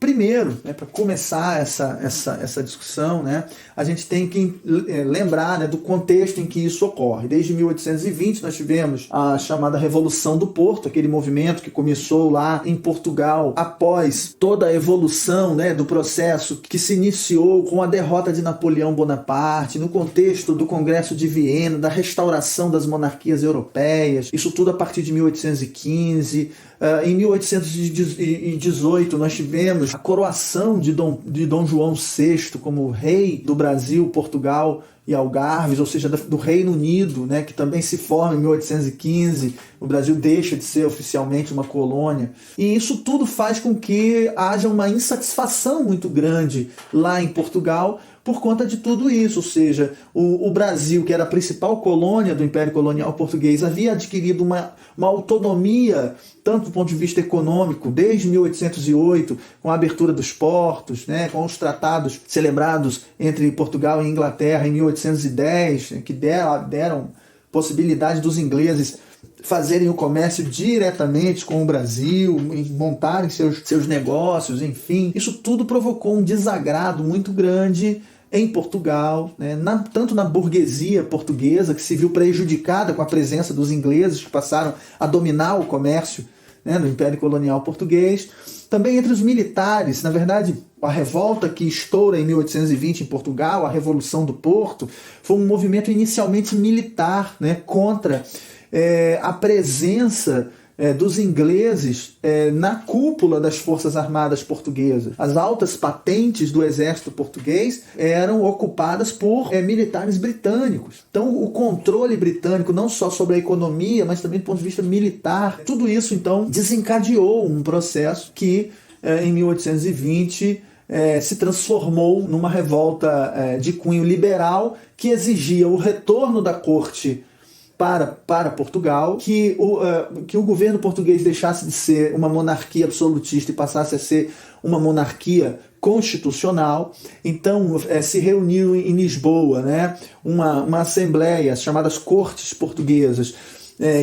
primeiro, né, para começar essa discussão, né, a gente tem que lembrar, né, do contexto em que isso ocorre. Desde 1820 nós tivemos a chamada Revolução do Porto, aquele movimento que começou lá em Portugal após toda a evolução, né, do processo que se iniciou com a derrota de Napoleão Bonaparte, no contexto do Congresso de Viena, da restauração das monarquias europeias, isso tudo a partir de 1815. Em 1818 nós tivemos a coroação de Dom João VI como rei do Brasil, Portugal e Algarves, ou seja, do Reino Unido, né, que também se forma em 1815. O Brasil deixa de ser oficialmente uma colônia. E isso tudo faz com que haja uma insatisfação muito grande lá em Portugal por conta de tudo isso, ou seja, o Brasil, que era a principal colônia do Império Colonial Português, havia adquirido uma autonomia, tanto do ponto de vista econômico, desde 1808, com a abertura dos portos, né, com os tratados celebrados entre Portugal e Inglaterra em 1810, que deram possibilidade dos ingleses fazerem o comércio diretamente com o Brasil, montarem seus negócios, enfim. Isso tudo provocou um desagrado muito grande em Portugal, né, tanto na burguesia portuguesa, que se viu prejudicada com a presença dos ingleses, que passaram a dominar o comércio, né, no Império Colonial Português. Também entre os militares, na verdade, a revolta que estoura em 1820 em Portugal, a Revolução do Porto, foi um movimento inicialmente militar, né, contra a presença dos ingleses na cúpula das Forças Armadas Portuguesas. As altas patentes do exército português eram ocupadas por militares britânicos. Então, o controle britânico, não só sobre a economia, mas também do ponto de vista militar, tudo isso, então, desencadeou um processo que, em 1820, se transformou numa revolta de cunho liberal que exigia o retorno da corte para Portugal, que o governo português deixasse de ser uma monarquia absolutista e passasse a ser uma monarquia constitucional. Então se reuniu em Lisboa, né, uma assembleia, as chamadas Cortes Portuguesas,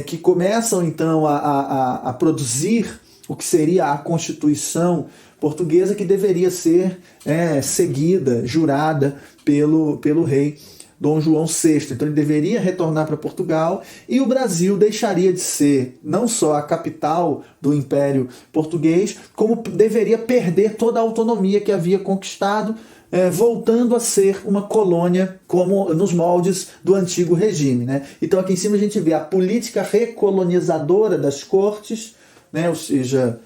que começam então a produzir o que seria a Constituição portuguesa, que deveria ser seguida, jurada pelo rei Dom João VI. Então ele deveria retornar para Portugal e o Brasil deixaria de ser não só a capital do Império Português, como deveria perder toda a autonomia que havia conquistado, voltando a ser uma colônia como nos moldes do antigo regime, né? Então aqui em cima a gente vê a política recolonizadora das cortes, né? Ou seja,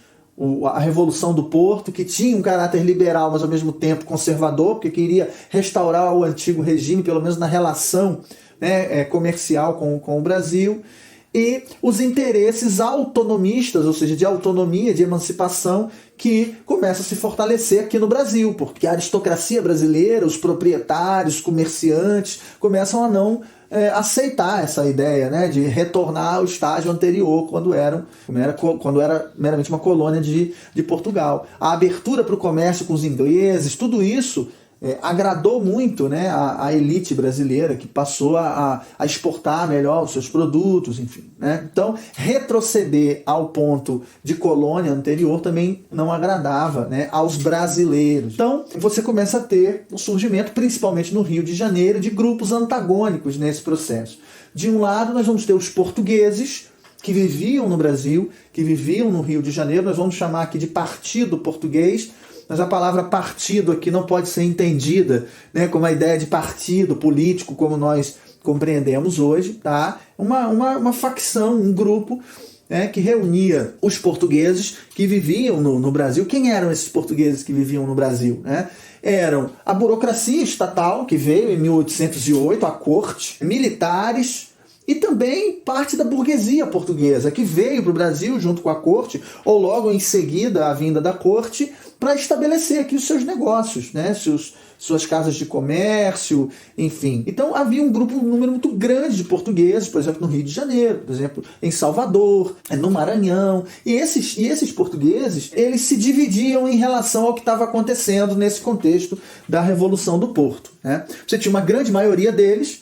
a Revolução do Porto, que tinha um caráter liberal, mas ao mesmo tempo conservador, porque queria restaurar o antigo regime, pelo menos na relação, né, comercial com o Brasil, e os interesses autonomistas, ou seja, de autonomia, de emancipação, que começam a se fortalecer aqui no Brasil, porque a aristocracia brasileira, os proprietários, os comerciantes, começam a não aceitar essa ideia, né, de retornar ao estágio anterior, quando era meramente uma colônia de Portugal. A abertura para o comércio com os ingleses, tudo isso agradou muito, né, a elite brasileira, que passou a exportar melhor os seus produtos, enfim, né? Então, retroceder ao ponto de colônia anterior também não agradava, né, aos brasileiros. Então, você começa a ter o surgimento, principalmente no Rio de Janeiro, de grupos antagônicos nesse processo. De um lado, nós vamos ter os portugueses, que viviam no Brasil, que viviam no Rio de Janeiro, nós vamos chamar aqui de Partido Português, mas a palavra partido aqui não pode ser entendida, né, como a ideia de partido político, como nós compreendemos hoje, tá? Uma facção, um grupo, né, que reunia os portugueses que viviam no Brasil. Quem eram esses portugueses que viviam no Brasil, né? Eram a burocracia estatal, que veio em 1808, a corte, militares, e também parte da burguesia portuguesa, que veio para o Brasil junto com a corte, ou logo em seguida a vinda da corte, para estabelecer aqui os seus negócios, né? Suas casas de comércio, enfim. Então havia um número muito grande de portugueses, por exemplo, no Rio de Janeiro, por exemplo, em Salvador, no Maranhão. E esses portugueses, eles se dividiam em relação ao que estava acontecendo nesse contexto da Revolução do Porto, né? Você tinha uma grande maioria deles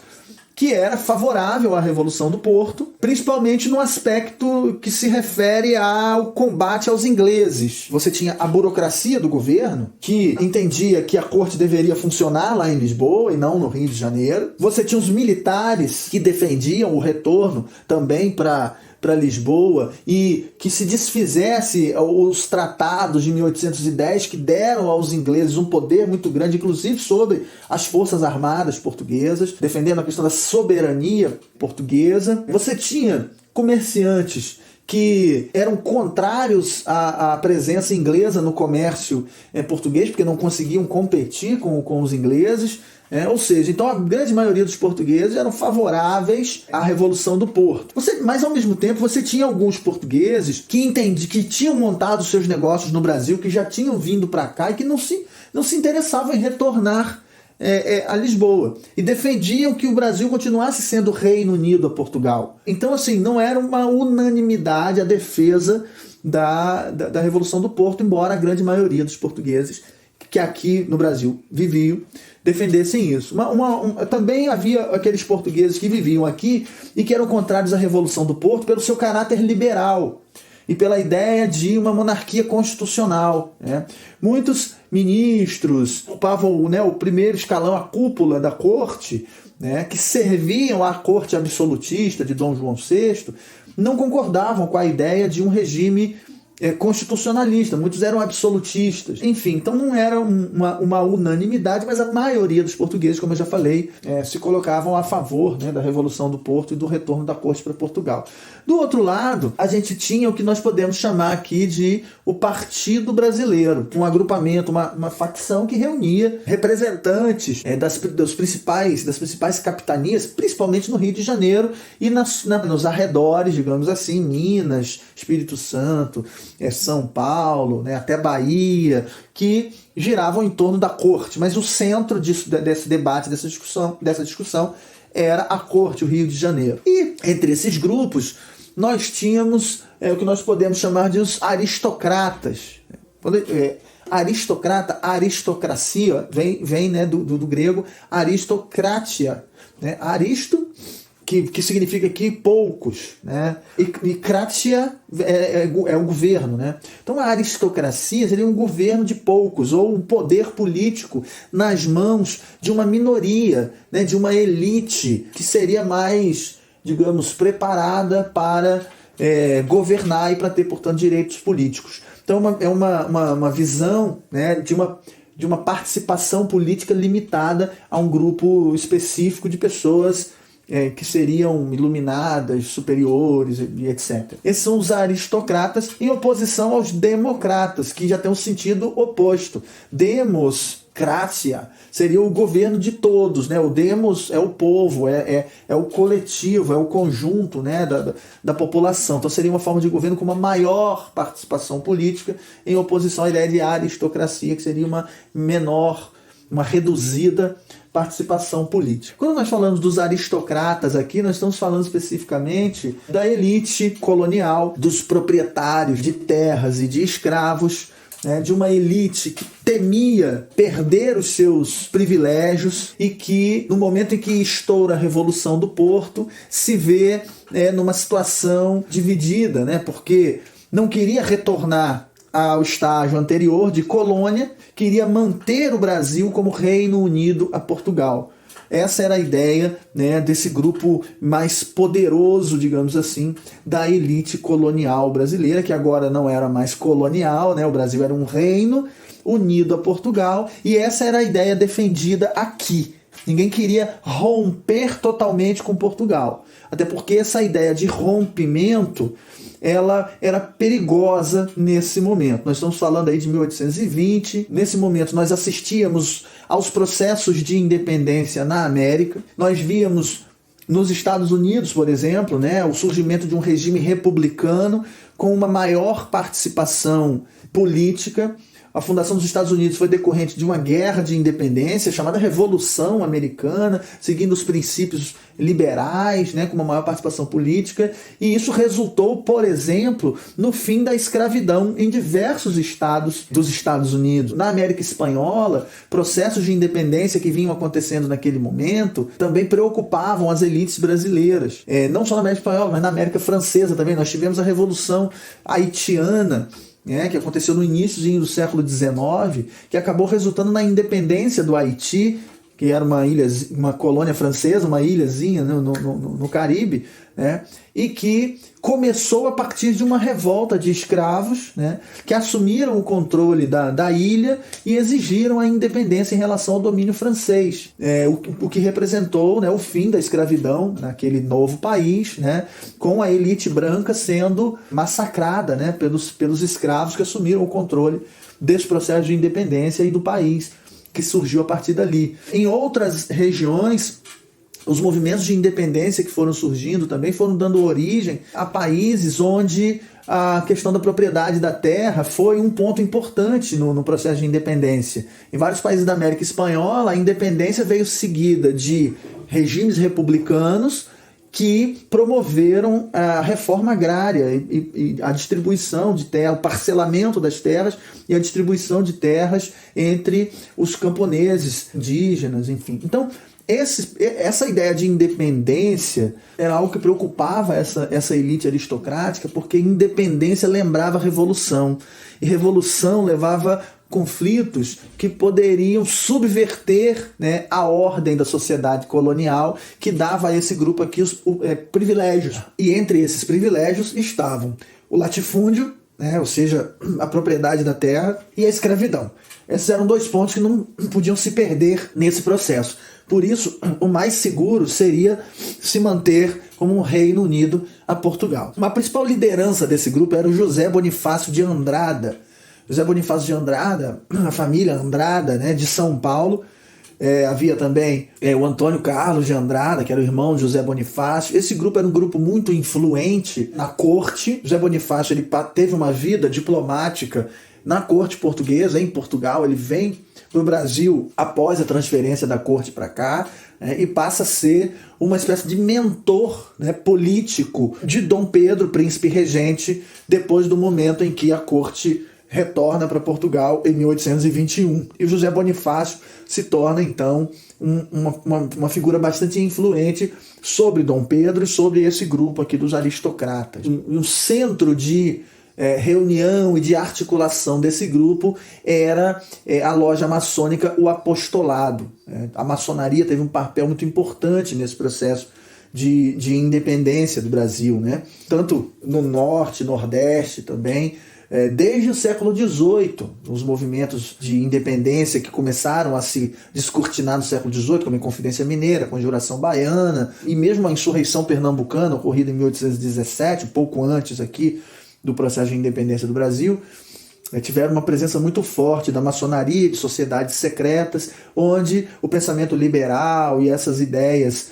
que era favorável à Revolução do Porto, principalmente no aspecto que se refere ao combate aos ingleses. Você tinha a burocracia do governo, que entendia que a corte deveria funcionar lá em Lisboa e não no Rio de Janeiro. Você tinha os militares que defendiam o retorno também para Lisboa e que se desfizesse os tratados de 1810 que deram aos ingleses um poder muito grande, inclusive sobre as forças armadas portuguesas, defendendo a questão da soberania portuguesa. Você tinha comerciantes que eram contrários à presença inglesa no comércio português, porque não conseguiam competir com os ingleses. Ou seja, então a grande maioria dos portugueses eram favoráveis à Revolução do Porto. Mas ao mesmo tempo você tinha alguns portugueses que tinham montado seus negócios no Brasil, que já tinham vindo para cá e que não se interessavam em retornar a Lisboa. E defendiam que o Brasil continuasse sendo Reino Unido a Portugal. Então, assim, não era uma unanimidade a defesa da Revolução do Porto, embora a grande maioria dos portugueses que aqui no Brasil viviam defendessem isso. Também havia aqueles portugueses que viviam aqui e que eram contrários à Revolução do Porto pelo seu caráter liberal e pela ideia de uma monarquia constitucional. Muitos ministros ocupavam o primeiro escalão, a cúpula da corte, que serviam à corte absolutista de Dom João VI, não concordavam com a ideia de um regime constitucionalista, muitos eram absolutistas. Enfim, então não era uma unanimidade, mas a maioria dos portugueses, como eu já falei, se colocavam a favor da Revolução do Porto e do retorno da corte para Portugal. Do outro lado, a gente tinha o que nós podemos chamar aqui de o Partido Brasileiro, um agrupamento, uma facção que reunia representantes das principais capitanias, principalmente no Rio de Janeiro e nos arredores, digamos assim, Minas, Espírito Santo, São Paulo, até Bahia, que giravam em torno da corte. Mas o centro desse debate, dessa discussão, era a corte, o Rio de Janeiro. E entre esses grupos, nós tínhamos o que nós podemos chamar de os aristocratas. Aristocracia, vem do grego aristocratia. Aristo, que significa aqui poucos, e kratia é o governo. Então a aristocracia seria um governo de poucos, ou um poder político nas mãos de uma minoria, de uma elite que seria mais, digamos, preparada para governar e para ter, portanto, direitos políticos. Então é uma visão de uma participação política limitada a um grupo específico de pessoas que seriam iluminadas, superiores e etc. Esses são os aristocratas em oposição aos democratas, que já tem um sentido oposto. Demoscracia seria o governo de todos, O demos é o povo, é o coletivo, é o conjunto da população. Então seria uma forma de governo com uma maior participação política em oposição à ideia de aristocracia, que seria uma menor, uma reduzida participação política. Quando nós falamos dos aristocratas aqui, nós estamos falando especificamente da elite colonial, dos proprietários de terras e de escravos, de uma elite que temia perder os seus privilégios e que, no momento em que estoura a Revolução do Porto, se vê numa situação dividida, porque não queria retornar ao estágio anterior de colônia, queria manter o Brasil como Reino Unido a Portugal. Essa era a ideia desse grupo mais poderoso, digamos assim, da elite colonial brasileira, que agora não era mais colonial, o Brasil era um reino unido a Portugal, e essa era a ideia defendida aqui. Ninguém queria romper totalmente com Portugal, até porque essa ideia de rompimento ela era perigosa nesse momento. Nós estamos falando aí de 1820. Nesse momento nós assistíamos aos processos de independência na América. Nós víamos nos Estados Unidos, por exemplo, o surgimento de um regime republicano com uma maior participação política, A fundação dos Estados Unidos foi decorrente de uma guerra de independência chamada Revolução Americana, seguindo os princípios liberais, né, com uma maior participação política, e isso resultou, por exemplo, no fim da escravidão em diversos estados dos Estados Unidos. Na América Espanhola, processos de independência que vinham acontecendo naquele momento também preocupavam as elites brasileiras. Não só na América Espanhola, mas na América Francesa também. Nós tivemos a Revolução Haitiana, que aconteceu no início do século XIX, que acabou resultando na independência do Haiti, que era uma colônia francesa, uma ilhazinha, né, no Caribe, né, e que começou a partir de uma revolta de escravos, né, que assumiram o controle da ilha e exigiram a independência em relação ao domínio francês, o que representou, né, o fim da escravidão naquele novo país, né, com a elite branca sendo massacrada, né, pelos escravos que assumiram o controle desse processo de independência e do país que surgiu a partir dali. Em outras regiões, os movimentos de independência que foram surgindo também foram dando origem a países onde a questão da propriedade da terra foi um ponto importante no processo de independência. Em vários países da América Espanhola, a independência veio seguida de regimes republicanos que promoveram a reforma agrária e a distribuição de terra, o parcelamento das terras e a distribuição de terras entre os camponeses, indígenas, enfim. Então, essa ideia de independência era algo que preocupava essa elite aristocrática, porque independência lembrava revolução, e revolução levava conflitos que poderiam subverter, né, a ordem da sociedade colonial, que dava a esse grupo aqui os privilégios. E entre esses privilégios estavam o latifúndio, né, ou seja, a propriedade da terra, e a escravidão. Esses eram dois pontos que não podiam se perder nesse processo. Por isso, o mais seguro seria se manter como um Reino Unido a Portugal. Uma principal liderança desse grupo era o José Bonifácio de Andrada. José Bonifácio de Andrada, a família Andrada, né, de São Paulo. Havia também o Antônio Carlos de Andrada, que era o irmão de José Bonifácio. Esse grupo era um grupo muito influente na corte. José Bonifácio ele teve uma vida diplomática na corte portuguesa, em Portugal. Ele vem para o Brasil após a transferência da corte para cá, e passa a ser uma espécie de mentor, né, político de Dom Pedro, príncipe regente, depois do momento em que a corte retorna para Portugal em 1821. E o José Bonifácio se torna, então, uma figura bastante influente sobre Dom Pedro e sobre esse grupo aqui dos aristocratas. Um centro de reunião e de articulação desse grupo era a loja maçônica, o Apostolado. A maçonaria teve um papel muito importante nesse processo de independência do Brasil, né? Tanto no norte, nordeste também. Desde o século XVIII, os movimentos de independência que começaram a se descortinar no século XVIII, como a Inconfidência Mineira, a Conjuração Baiana, e mesmo a insurreição pernambucana, ocorrida em 1817, pouco antes aqui do processo de independência do Brasil, tiveram uma presença muito forte da maçonaria, de sociedades secretas, onde o pensamento liberal e essas ideias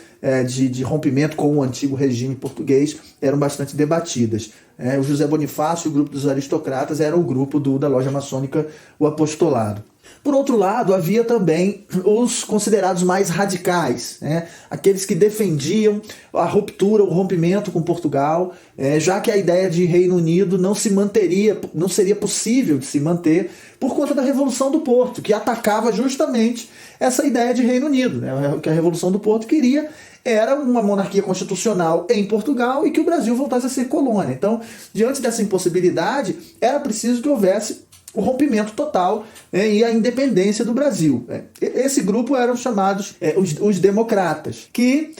de rompimento com o antigo regime português eram bastante debatidas. O José Bonifácio e o grupo dos aristocratas era o grupo da loja maçônica, o Apostolado. Por outro lado, havia também os considerados mais radicais, né? Aqueles que defendiam a ruptura, o rompimento com Portugal, já que a ideia de Reino Unido não seria possível de se manter por conta da Revolução do Porto, que atacava justamente essa ideia de Reino Unido, né? O que a Revolução do Porto queria era uma monarquia constitucional em Portugal e que o Brasil voltasse a ser colônia. Então, diante dessa impossibilidade, era preciso que houvesse o rompimento total e a independência do Brasil. Esse grupo eram chamados os democratas, que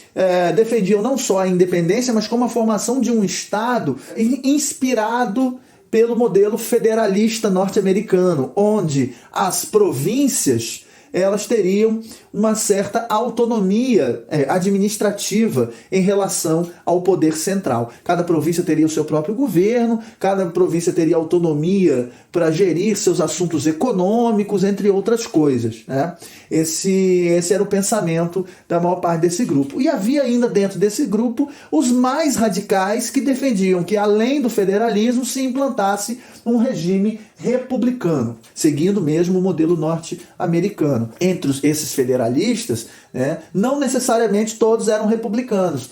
defendiam não só a independência, mas como a formação de um Estado inspirado pelo modelo federalista norte-americano, onde as províncias elas teriam uma certa autonomia administrativa em relação ao poder central. Cada província teria o seu próprio governo, cada província teria autonomia para gerir seus assuntos econômicos, entre outras coisas, né? Esse era o pensamento da maior parte desse grupo. E havia ainda dentro desse grupo os mais radicais que defendiam que, além do federalismo, se implantasse um regime republicano, seguindo mesmo o modelo norte-americano. Entre esses federalistas, né, não necessariamente todos eram republicanos.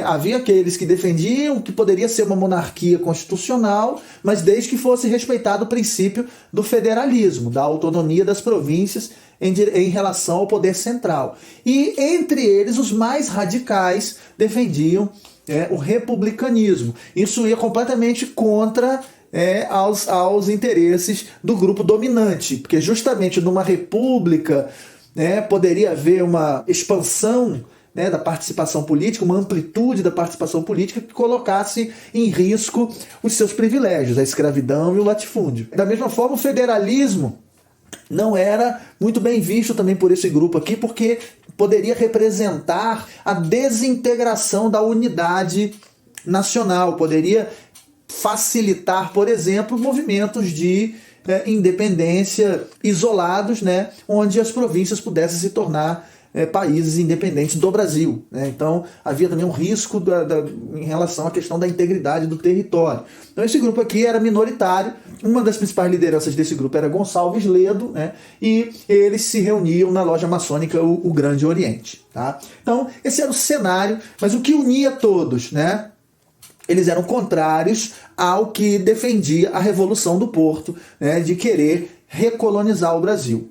Havia aqueles que defendiam que poderia ser uma monarquia constitucional, mas desde que fosse respeitado o princípio do federalismo, da autonomia das províncias em relação ao poder central. E entre eles, os mais radicais defendiam o republicanismo. Isso ia completamente contra aos interesses do grupo dominante, porque justamente numa república poderia haver uma expansão da participação política, uma amplitude da participação política que colocasse em risco os seus privilégios, a escravidão e o latifúndio. Da mesma forma, o federalismo não era muito bem visto também por esse grupo aqui, porque poderia representar a desintegração da unidade nacional, poderia facilitar, por exemplo, movimentos de independência isolados, onde as províncias pudessem se tornar países independentes do Brasil. Então havia também um risco em relação à questão da integridade do território. Então esse grupo aqui era minoritário. Uma das principais lideranças desse grupo era Gonçalves Ledo, e eles se reuniam na loja maçônica o Grande Oriente. Tá? Então esse era o cenário, mas o que unia todos, eles eram contrários ao que defendia a Revolução do Porto, de querer recolonizar o Brasil.